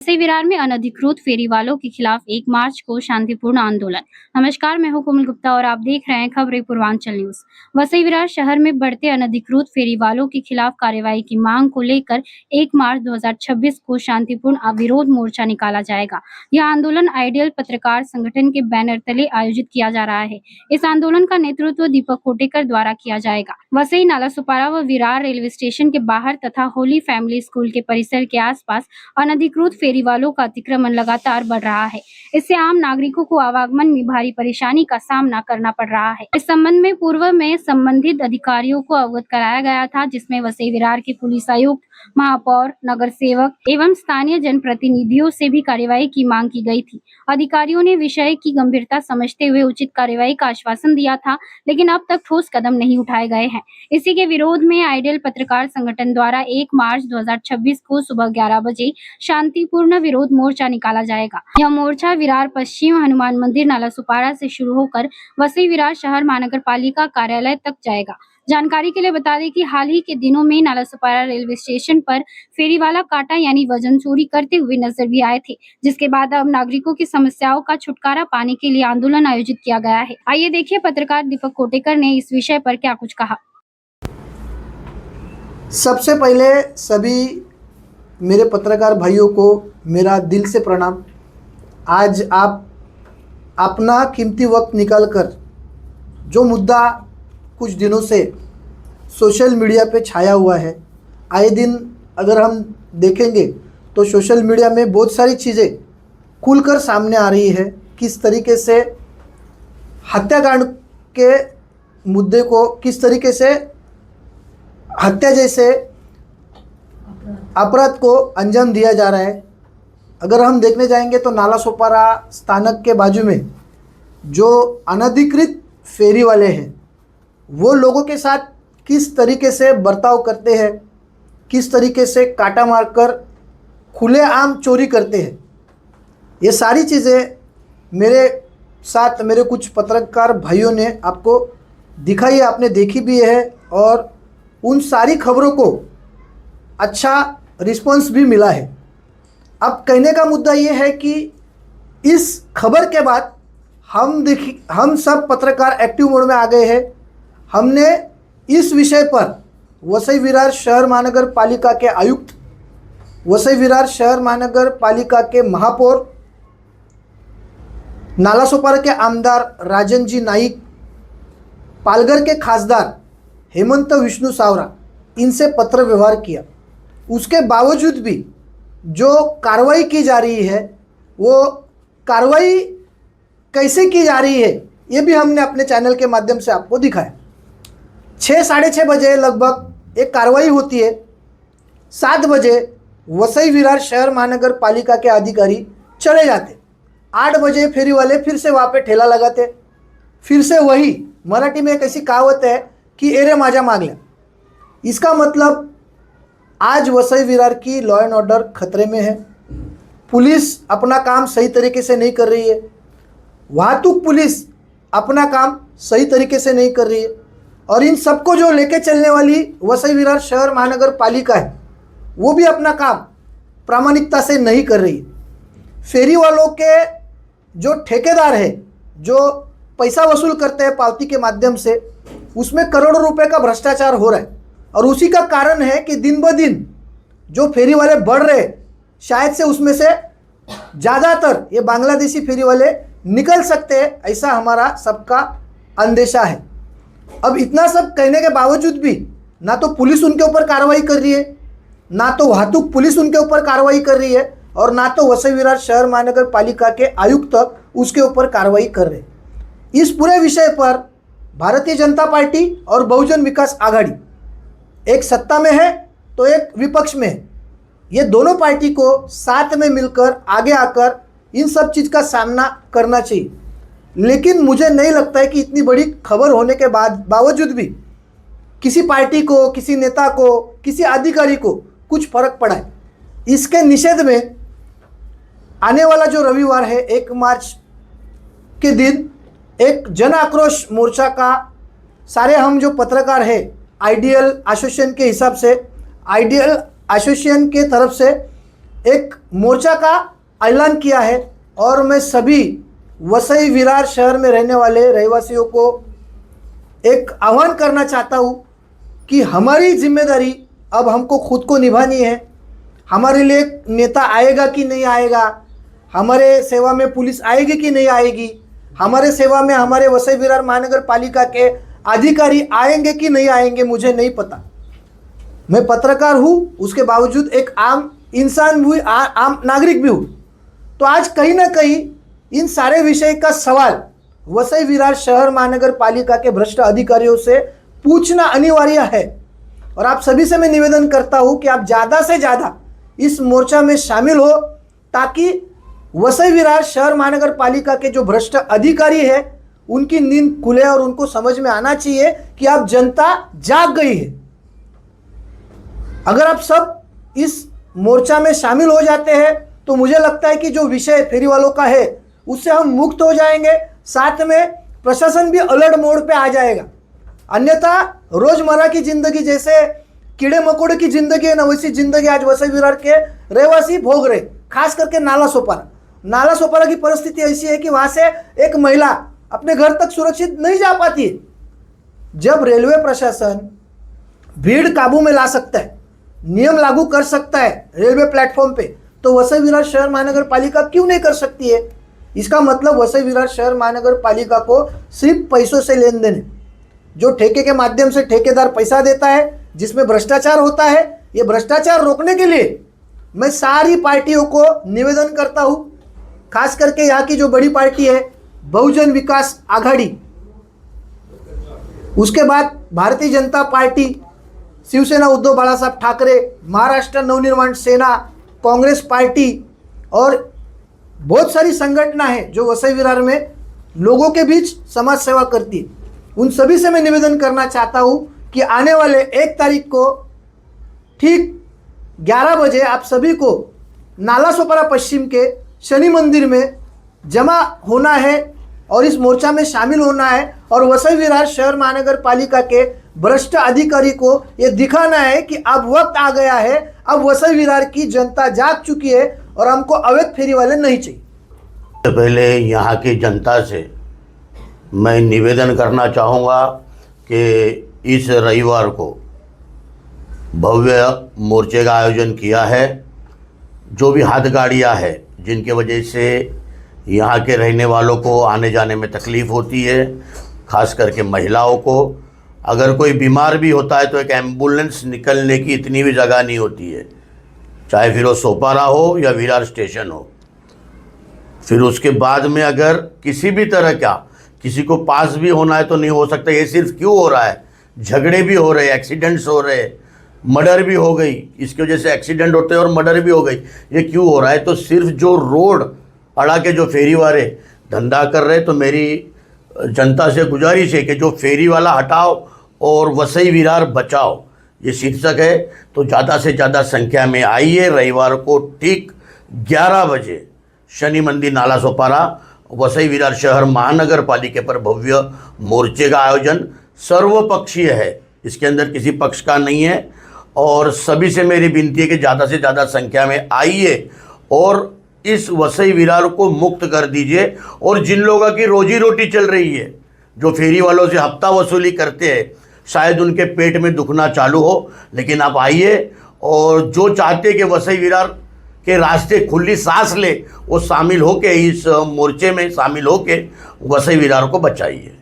वसई विरार में अनधिकृत फेरी वालों के खिलाफ 1 मार्च को शांतिपूर्ण आंदोलन। नमस्कार, मैं हूं कोमल गुप्ता और आप देख रहे हैं खबरें पूर्वांचल न्यूज। वसई विरार शहर में बढ़ते अनधिकृत फेरी वालों के खिलाफ कार्रवाई की मांग को लेकर 1 मार्च 2026 को शांतिपूर्ण विरोध मोर्चा निकाला जाएगा। यह आंदोलन आइडियल पत्रकार संगठन के बैनर तले आयोजित किया जा रहा है। इस आंदोलन का नेतृत्व दीपक कोटेकर द्वारा किया जाएगा। वसई, नालासोपारा व विरार रेलवे स्टेशन के बाहर तथा होली फैमिली स्कूल के परिसर के आसपास अनधिकृत फेरी वालों का अतिक्रमण लगातार बढ़ रहा है। इससे आम नागरिकों को आवागमन में भारी परेशानी का सामना करना पड़ रहा है। इस संबंध में पूर्व में संबंधित अधिकारियों को अवगत कराया गया था, जिसमें वसई विरार के पुलिस आयुक्त, महापौर, नगर सेवक एवं स्थानीय जनप्रतिनिधियों से भी कार्यवाही की मांग की गई थी। अधिकारियों ने विषय की गंभीरता समझते हुए उचित कार्यवाही का आश्वासन दिया था, लेकिन अब तक ठोस कदम नहीं उठाए गए हैं। इसी के विरोध में आइडियल पत्रकार संगठन द्वारा 1 मार्च 2026 को सुबह 11 बजे शांतिपूर्ण विरोध मोर्चा निकाला जाएगा। यह मोर्चा विरार पश्चिम हनुमान मंदिर नालासोपारा से शुरू होकर वसई विरार शहर महानगर पालिका कार्यालय तक जाएगा। जानकारी के लिए बता दें कि हाल ही के दिनों में नालासोपारा रेलवे स्टेशन पर फेरीवाला काटा यानी वजन चोरी करते हुए नजर भी आए थे, जिसके बाद अब नागरिकों की समस्याओं का छुटकारा पाने के लिए आंदोलन आयोजित किया गया है। आइए देखिए पत्रकार दीपक कोटेकर ने इस विषय पर क्या कुछ कहा। सबसे पहले सभी मेरे पत्रकार भाइयों को मेरा दिल से प्रणाम। आज आप अपना कीमती वक्त निकालकर जो मुद्दा कुछ दिनों से सोशल मीडिया पे छाया हुआ है, आए दिन अगर हम देखेंगे तो सोशल मीडिया में बहुत सारी चीज़ें खुलकर सामने आ रही है। किस तरीके से हत्याकांड के मुद्दे को, किस तरीके से हत्या जैसे अपराध को अंजाम दिया जा रहा है। अगर हम देखने जाएंगे तो नालासोपारा स्थानक के बाजू में जो अनधिकृत फेरी वाले हैं वो लोगों के साथ किस तरीके से बर्ताव करते हैं, किस तरीके से काटा मारकर खुलेआम चोरी करते हैं, ये सारी चीज़ें मेरे साथ मेरे कुछ पत्रकार भाइयों ने आपको दिखाई है, आपने देखी भी है और उन सारी खबरों को अच्छा रिस्पॉन्स भी मिला है। अब कहने का मुद्दा ये है कि इस खबर के बाद हम सब पत्रकार एक्टिव मोड में आ गए हैं। हमने इस विषय पर वसई विरार शहर महानगर पालिका के आयुक्त, वसई विरार शहर महानगर पालिका के महापौर, नालासोपारा के आमदार राजन जी नाइक, पालघर के खासदार हेमंत विष्णु सावरा, इनसे पत्र व्यवहार किया। उसके बावजूद भी जो कार्रवाई की जा रही है वो कार्रवाई कैसे की जा रही है ये भी हमने अपने चैनल के माध्यम से आपको दिखाया। 6-6:30 बजे लगभग एक कार्रवाई होती है। 7 बजे वसई विरार शहर महानगर पालिका के अधिकारी चले जाते। 8 बजे फेरी वाले फिर से वहाँ पे ठेला लगाते। फिर से वही मराठी में एक ऐसी कहावत है कि एरे माझा मागल्या। इसका मतलब आज वसई विरार की लॉ एंड ऑर्डर खतरे में है। पुलिस अपना काम सही तरीके से नहीं कर रही है, वाहतूक पुलिस अपना काम सही तरीके से नहीं कर रही है और इन सबको जो लेके चलने वाली वसई विरार शहर महानगर पालिका है वो भी अपना काम प्रामाणिकता से नहीं कर रही है। फेरी वालों के जो ठेकेदार है, जो पैसा वसूल करते हैं पावती के माध्यम से, उसमें करोड़ों रुपए का भ्रष्टाचार हो रहा है और उसी का कारण है कि दिन ब दिन जो फेरी वाले बढ़ रहे, शायद से उसमें से ज़्यादातर ये बांग्लादेशी फेरी वाले निकल सकते हैं, ऐसा हमारा सबका अंदेशा है। अब इतना सब कहने के बावजूद भी ना तो पुलिस उनके ऊपर कार्रवाई कर रही है, ना तो वाहतूक पुलिस उनके ऊपर कार्रवाई कर रही है और ना तो वसई विरार शहर महानगर पालिका के आयुक्त उसके ऊपर कार्रवाई कर रहे। इस पूरे विषय पर भारतीय जनता पार्टी और बहुजन विकास आघाड़ी एक सत्ता में है तो एक विपक्ष में है। ये दोनों पार्टी को साथ में मिलकर आगे आकर इन सब चीज़ का सामना करना चाहिए। लेकिन मुझे नहीं लगता है कि इतनी बड़ी खबर होने के बावजूद भी किसी पार्टी को, किसी नेता को, किसी अधिकारी को कुछ फर्क पड़ा है। इसके निषेध में आने वाला जो रविवार है 1 मार्च के दिन एक जन आक्रोश मोर्चा का सारे हम जो पत्रकार हैं आइडियल एसोसिएशन के हिसाब से, आइडियल एसोसिएशन के तरफ से एक मोर्चा का ऐलान किया है और मैं सभी वसई विरार शहर में रहने वाले रहवासियों को एक आह्वान करना चाहता हूँ कि हमारी जिम्मेदारी अब हमको खुद को निभानी है। हमारे लिए नेता आएगा कि नहीं आएगा, हमारे सेवा में पुलिस आएगी कि नहीं आएगी, हमारे सेवा में हमारे वसई विरार महानगर पालिका के अधिकारी आएंगे कि नहीं आएंगे, मुझे नहीं पता। मैं पत्रकार हूँ, उसके बावजूद एक आम इंसान भी, आम नागरिक भी हूँ। तो आज कहीं ना कहीं इन सारे विषय का सवाल वसई विरार शहर महानगर पालिका के भ्रष्ट अधिकारियों से पूछना अनिवार्य है। और आप सभी से मैं निवेदन करता हूँ कि आप ज़्यादा से ज़्यादा इस मोर्चा में शामिल हो, ताकि वसई विरार शहर महानगर पालिका के जो भ्रष्ट अधिकारी है उनकी नींद खुले और उनको समझ में आना चाहिए कि अब जनता जाग गई है। अगर आप सब इस मोर्चा में शामिल हो जाते हैं तो मुझे लगता है कि जो विषय फेरी वालों का है उससे हम मुक्त हो जाएंगे, साथ में प्रशासन भी अलर्ट मोड पे आ जाएगा। अन्यथा रोजमर्रा की जिंदगी जैसे कीड़े मकोड़े की जिंदगी है ना, वैसी जिंदगी आज वसई विरार के रहवासी भोग रहे। खास करके नाला सोपारा की परिस्थिति ऐसी है कि वहां से एक महिला अपने घर तक सुरक्षित नहीं जा पाती है। जब रेलवे प्रशासन भीड़ काबू में ला सकता है, नियम लागू कर सकता है रेलवे प्लेटफॉर्म पे, तो वसई विरार शहर महानगर पालिका क्यों नहीं कर सकती है? इसका मतलब वसई विरार शहर महानगर पालिका को सिर्फ पैसों से लेन देन है। जो ठेके के माध्यम से ठेकेदार पैसा देता है, जिसमें भ्रष्टाचार होता है, ये भ्रष्टाचार रोकने के लिए मैं सारी पार्टियों को निवेदन करता हूँ। खास करके यहाँ की जो बड़ी पार्टी है बहुजन विकास आघाड़ी, उसके बाद भारतीय जनता पार्टी, शिवसेना उद्धव बाळासाहेब ठाकरे, महाराष्ट्र नवनिर्माण सेना, कांग्रेस पार्टी और बहुत सारी संगठना है जो वसई विरार में लोगों के बीच समाज सेवा करती है। उन सभी से मैं निवेदन करना चाहता हूँ कि आने वाले 1 तारीख को ठीक 11 बजे आप सभी को नाला सोपारा पश्चिम के शनि मंदिर में जमा होना है और इस मोर्चा में शामिल होना है और वसई विरार शहर महानगर पालिका के भ्रष्ट अधिकारी को ये दिखाना है कि अब वक्त आ गया है, अब वसई विरार की जनता जाग चुकी है और हमको अवैध फेरी वाले नहीं चाहिए। पहले यहाँ की जनता से मैं निवेदन करना चाहूँगा कि इस रविवार को भव्य मोर्चे का आयोजन किया है। जो भी हाथगाड़ियाँ हैं जिनके वजह से यहाँ के रहने वालों को आने जाने में तकलीफ़ होती है, खास करके महिलाओं को, अगर कोई बीमार भी होता है तो एक एम्बुलेंस निकलने की इतनी भी जगह नहीं होती है, चाहे फिर वो सोपारा हो या विरार स्टेशन हो। फिर उसके बाद में अगर किसी भी तरह का किसी को पास भी होना है तो नहीं हो सकता। ये सिर्फ क्यों हो रहा है? झगड़े भी हो रहे, एक्सीडेंट्स हो रहे, मर्डर भी हो गई, इसकी वजह से एक्सीडेंट होते हैं और मर्डर भी हो गई। ये क्यों हो रहा है? तो सिर्फ जो रोड अड़ा के जो फेरी वाले धंधा कर रहे, तो मेरी जनता से गुजारिश है कि जो फेरी वाला हटाओ और वसई विरार बचाओ, ये शीर्षक है। तो ज़्यादा से ज़्यादा संख्या में आइए। रविवार को ठीक 11 बजे शनि मंदिर नाला सोपारा वसई विरार शहर महानगर पालिका पर भव्य मोर्चे का आयोजन सर्वपक्षीय है, इसके अंदर किसी पक्ष का नहीं है। और सभी से मेरी विनती है कि ज़्यादा से ज़्यादा संख्या में आइए और इस वसई विरार को मुक्त कर दीजिए। और जिन लोगों की रोजी रोटी चल रही है, जो फेरी वालों से हफ्ता वसूली करते हैं, शायद उनके पेट में दुखना चालू हो, लेकिन आप आइए और जो चाहते कि वसई विरार के रास्ते खुली सांस ले, वो शामिल होके इस मोर्चे में शामिल होके वसई विरार को बचाइए।